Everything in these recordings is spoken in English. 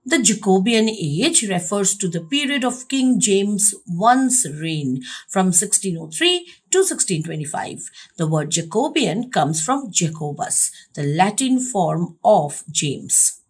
The Jacobean age refers to the period of King James I's reign from 1603 to 1625. The word Jacobean comes from Jacobus, the Latin form of James.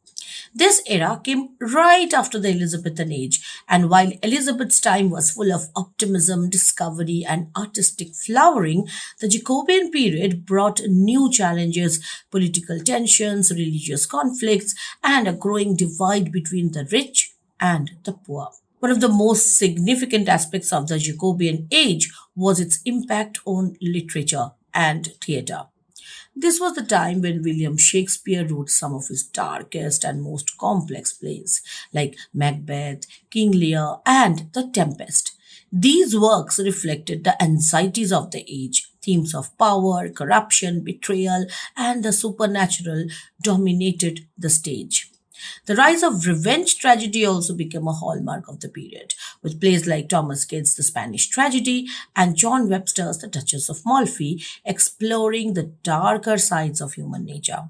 This era came right after the Elizabethan age, and while Elizabeth's time was full of optimism, discovery, and artistic flowering, the Jacobean period brought new challenges, political tensions, religious conflicts, and a growing divide between the rich and the poor. One of the most significant aspects of the Jacobean age was its impact on literature and theatre. This was the time when William Shakespeare wrote some of his darkest and most complex plays, like Macbeth, King Lear, and The Tempest. These works reflected the anxieties of the age. Themes of power, corruption, betrayal, and the supernatural dominated the stage. The rise of revenge tragedy also became a hallmark of the period, with plays like Thomas Kyd's The Spanish Tragedy and John Webster's The Duchess of Malfi exploring the darker sides of human nature.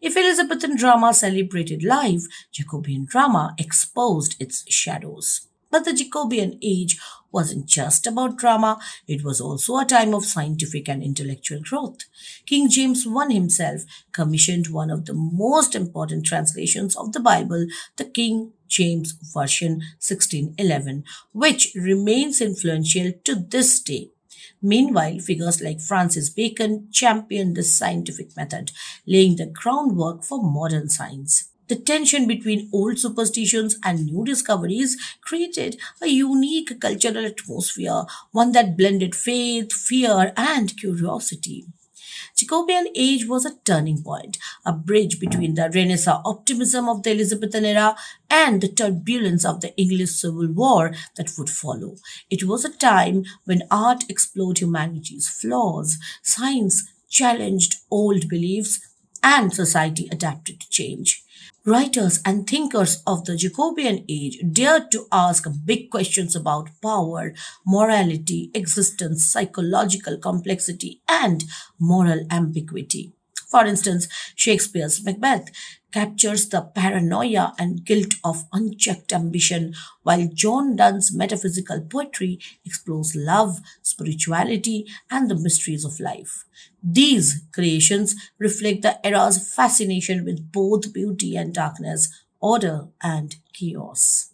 If Elizabethan drama celebrated life, Jacobean drama exposed its shadows. But the Jacobean age wasn't just about drama, it was also a time of scientific and intellectual growth. King James I himself commissioned one of the most important translations of the Bible, the King James Version 1611, which remains influential to this day. Meanwhile, figures like Francis Bacon championed the scientific method, laying the groundwork for modern science. The tension between old superstitions and new discoveries created a unique cultural atmosphere, one that blended faith, fear, and curiosity. Jacobean age was a turning point, a bridge between the Renaissance optimism of the Elizabethan era and the turbulence of the English Civil War that would follow. It was a time when art explored humanity's flaws, science challenged old beliefs, and society adapted to change. Writers and thinkers of the Jacobean age dared to ask big questions about power, morality, existence, psychological complexity, and moral ambiguity. For instance, Shakespeare's Macbeth captures the paranoia and guilt of unchecked ambition, while John Donne's metaphysical poetry explores love, spirituality, and the mysteries of life. These creations reflect the era's fascination with both beauty and darkness, order and chaos.